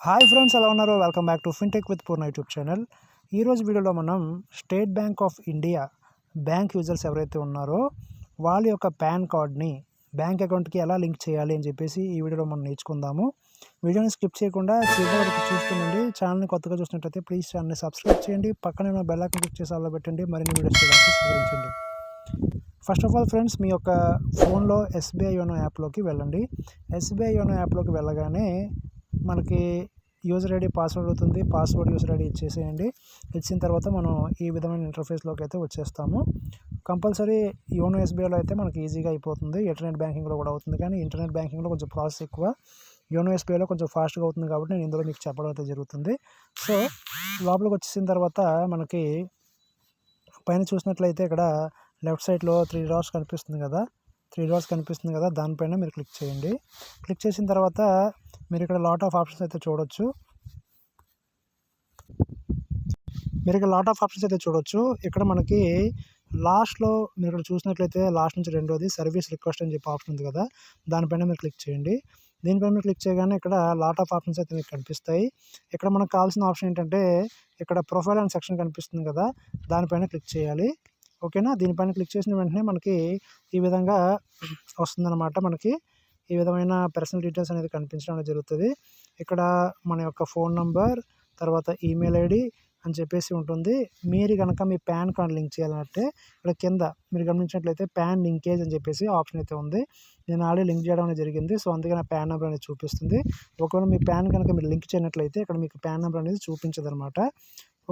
Hi friends, ఎలా ఉన్నారు? Welcome back to fintech with Purna YouTube channel. ఈరోజు వీడియోలో మనం state bank of India bank users ఎవరైతే ఉన్నారో వాళ్ళ యొక్క పాన్ కార్డ్ని బ్యాంక్ అకౌంట్కి ఎలా లింక్ చేయాలి అని చెప్పేసి ఈ వీడియోలో మనం నేర్చుకుందాము. వీడియోని స్కిప్ చేయకుండా చివరి వరకు చూస్తుండండి. ఛానల్ని కొత్తగా చూసినట్లయితే ప్లీజ్ ఛానల్ని సబ్స్క్రైబ్ చేయండి. పక్కనే ఉన్న బెల్ ఐకాన్ క్లిక్ చేసి అలా పెట్టండి. మరిన్ని వీడియోస్ చేయడానికి సహకరించండి. ఫస్ట్ ఆఫ్ ఆల్ ఫ్రెండ్స్, మీ యొక్క ఫోన్లో SBI యోనో యాప్లోకి వెళ్ళండి. SBI యోనో యాప్లోకి వెళ్ళగానే మనకి యూజర్ ఐడి పాస్వర్డ్ అవుతుంది. పాస్వర్డ్ యూజర్ ఐడి ఇచ్చేసేయండి. ఇచ్చిన తర్వాత మనం ఈ విధమైన ఇంటర్ఫేస్లోకి అయితే వచ్చేస్తాము. కంపల్సరీ యోనో SBIలో అయితే మనకి ఈజీగా అయిపోతుంది. ఇంటర్నెట్ బ్యాంకింగ్లో కూడా అవుతుంది, కానీ ఇంటర్నెట్ బ్యాంకింగ్లో కొంచెం ప్రాసెస్ ఎక్కువ. యోనో SBIలో కొంచెం ఫాస్ట్గా అవుతుంది కాబట్టి నేను ఇందులో మీకు చెప్పడం అయితే జరుగుతుంది. సో లోపలికి వచ్చేసిన తర్వాత మనకి పైన చూసినట్లయితే ఇక్కడ లెఫ్ట్ సైడ్లో 3 డాట్స్ కనిపిస్తుంది కదా, దానిపైన మీరు క్లిక్ చేయండి. క్లిక్ చేసిన తర్వాత మీరు ఇక్కడ లాట్ ఆఫ్ ఆప్షన్స్ అయితే చూడొచ్చు. ఇక్కడ మనకి లాస్ట్లో మీరు ఇక్కడ చూసినట్లయితే లాస్ట్ నుంచి రెండోది సర్వీస్ రిక్వెస్ట్ అని చెప్పి ఆప్షన్ ఉంది కదా, దానిపైన మీరు క్లిక్ చేయండి. దీనిపైన మీరు క్లిక్ చేయగానే ఇక్కడ లాట్ ఆఫ్ ఆప్షన్స్ అయితే మీకు కనిపిస్తాయి. ఇక్కడ మనకు కావాల్సిన ఆప్షన్ ఏంటంటే ఇక్కడ ప్రొఫైల్ అండ్ సెక్షన్ కనిపిస్తుంది కదా, దానిపైన క్లిక్ చేయాలి. ఓకేనా? దీనిపైన క్లిక్ చేసిన వెంటనే మనకి ఈ విధంగా వస్తుందన్నమాట. మనకి ఈ విధమైన పర్సనల్ డీటెయిల్స్ అనేది కనిపించడం అనేది జరుగుతుంది. ఇక్కడ మన యొక్క ఫోన్ నంబర్, తర్వాత ఈమెయిల్ ఐడి అని చెప్పేసి ఉంటుంది. మీరు కనుక మీ పాన్ కార్డ్ లింక్ చేయాలంటే ఇక్కడ కింద మీరు గమనించినట్లయితే పాన్ లింకేజ్ అని చెప్పేసి ఆప్షన్ అయితే ఉంది. నేను ఆల్రెడీ లింక్ చేయడం అనేది జరిగింది. సో అందుకే నా పాన్ నెంబర్ అనేది చూపిస్తుంది. ఒకవేళ మీ పాన్ కనుక మీరు లింక్ చేయనట్లయితే ఇక్కడ మీకు పాన్ నెంబర్ అనేది చూపించదు అనమాట.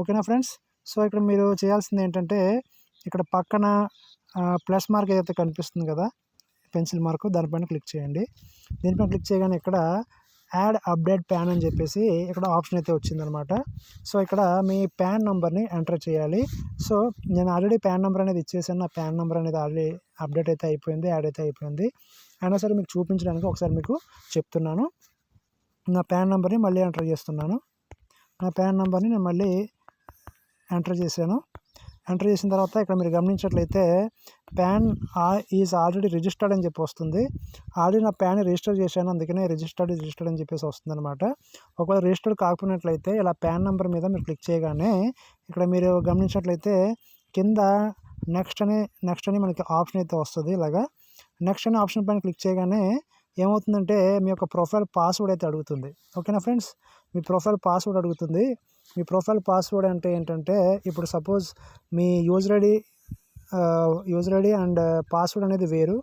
ఓకేనా ఫ్రెండ్స్? సో ఇక్కడ మీరు చేయాల్సింది ఏంటంటే ఇక్కడ పక్కన ప్లస్ మార్క్ ఏదైతే కనిపిస్తుంది కదా, పెన్సిల్ మార్కు, దానిపైన క్లిక్ చేయండి. దీనిపైన క్లిక్ చేయగానే ఇక్కడ యాడ్ అప్డేట్ ప్యాన్ అని చెప్పేసి ఇక్కడ ఆప్షన్ అయితే వచ్చిందనమాట. సో ఇక్కడ మీ పాన్ నెంబర్ని ఎంటర్ చేయాలి. సో నేను ఆల్రెడీ పాన్ నెంబర్ అనేది ఇచ్చేసాను. నా పాన్ నెంబర్ అనేది ఆల్రెడీ అప్డేట్ అయితే అయిపోయింది, యాడ్ అయితే అయిపోయింది. అయినా సరే మీకు చూపించడానికి ఒకసారి మీకు చెప్తున్నాను. నా పాన్ నెంబర్ని మళ్ళీ ఎంటర్ చేస్తున్నాను. నా పాన్ నెంబర్ని నేను మళ్ళీ ఎంటర్ చేశాను. ఎంటర్ చేసిన తర్వాత ఇక్కడ మీరు గమనించినట్లయితే పాన్ ఈజ్ ఆల్రెడీ రిజిస్టర్డ్ అని చెప్పి వస్తుంది. ఆల్రెడీ నా పాన్ రిజిస్టర్ చేశాను, అందుకనే రిజిస్టర్డ్ అని చెప్పేసి వస్తుంది అనమాట. ఒకవేళ రిజిస్టర్డ్ కాకపోయినట్లయితే ఇలా పాన్ నెంబర్ మీద మీరు క్లిక్ చేయగానే ఇక్కడ మీరు గమనించినట్లయితే కింద నెక్స్ట్ అని మనకి ఆప్షన్ అయితే వస్తుంది. ఇలాగా నెక్స్ట్ అనే ఆప్షన్ పైన క్లిక్ చేయగానే ఏమవుతుందంటే మీ యొక్క ప్రొఫైల్ పాస్వర్డ్ అయితే అడుగుతుంది. ఓకేనా ఫ్రెండ్స్? మీ ప్రొఫైల్ పాస్వర్డ్ అడుగుతుంది. మీ ప్రొఫైల్ పాస్వర్డ్ అంటే ఏంటంటే ఇప్పుడు suppose me user ID and password అనేది వేరు.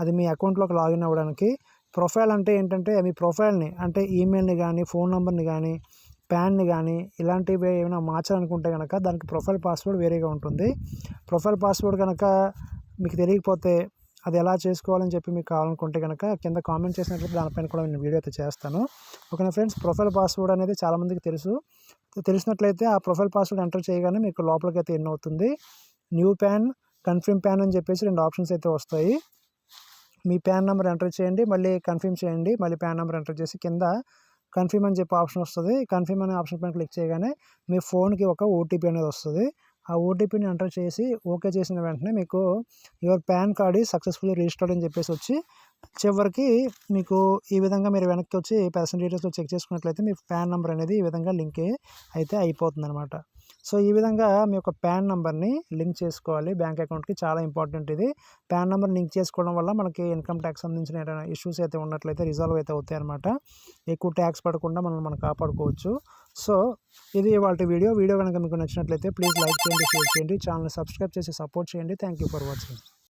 అది మీ అకౌంట్లోకి లాగిన్ అవ్వడానికి. ప్రొఫైల్ అంటే ఏంటంటే మీ ప్రొఫైల్ని అంటే ఈమెయిల్ని కానీ, ఫోన్ నెంబర్ని కానీ, పాన్ని కానీ ఇలాంటివి ఏమైనా మార్చాలనుకుంటే కనుక దానికి ప్రొఫైల్ పాస్వర్డ్ వేరేగా ఉంటుంది. ప్రొఫైల్ పాస్వర్డ్ కనుక మీకు తెలియకపోతే అది ఎలా చేసుకోవాలని చెప్పి మీకు కావాలనుకుంటే కనుక కింద కామెంట్ చేసినట్లయితే దానిపైన కూడా నేను వీడియో అయితే చేస్తాను. ఓకేనా ఫ్రెండ్స్? ప్రొఫైల్ పాస్వర్డ్ అనేది చాలామందికి తెలిసినట్లయితే ఆ ప్రొఫైల్ పాస్వర్డ్ ఎంటర్ చేయగానే మీకు లోపలికి అయితే ఎన్ అవుతుంది. న్యూ ప్యాన్, కన్ఫర్మ్ ప్యాన్ అని చెప్పేసి 2 ఆప్షన్స్ అయితే వస్తాయి. మీ ప్యాన్ నెంబర్ ఎంటర్ చేయండి, మళ్ళీ కన్ఫర్మ్ చేయండి, మళ్ళీ ప్యాన్ నెంబర్ ఎంటర్ చేసి కింద కన్ఫర్మ్ అని చెప్పి ఆప్షన్ వస్తుంది. కన్ఫర్మ్ అనే ఆప్షన్ పైన క్లిక్ చేయగానే మీ ఫోన్కి ఒక OTP అనేది వస్తుంది. ఆ OTPని ఎంటర్ చేసి ఓకే చేసిన వెంటనే మీకు your pan card is successfully registered అని చెప్పేసి వచ్చి చివరికి మీకు ఈ విధంగా మీరు వెనక్కి వచ్చి పర్సనల్ డీటెయిల్స్లో చెక్ చేసుకున్నట్లయితే మీ పాన్ నెంబర్ అనేది ఈ విధంగా లింక్ అయితే అయిపోతుంది అనమాట. సో ఈ విధంగా మీ యొక్క పాన్ నెంబర్ని లింక్ చేసుకోవాలి బ్యాంక్ అకౌంట్కి. చాలా ఇంపార్టెంట్ ఇది. పాన్ నెంబర్ లింక్ చేసుకోవడం వల్ల మనకి ఇన్కమ్ ట్యాక్స్ సంబంధించిన ఏదైనా ఇష్యూస్ అయితే ఉన్నట్లయితే రిజాల్వ్ అయితే అవుతాయి అనమాట. ఎక్కువ ట్యాక్స్ పడకుండా మనం కాపాడుకోవచ్చు. సో ఇది ఇవాళ వీడియో కనుక మీకు నచ్చినట్లయితే ప్లీజ్ లైక్ చేయండి, షేర్ చేయండి, ఛానల్ని సబ్స్క్రైబ్ చేసి సపోర్ట్ చేయండి. Thank you for watching.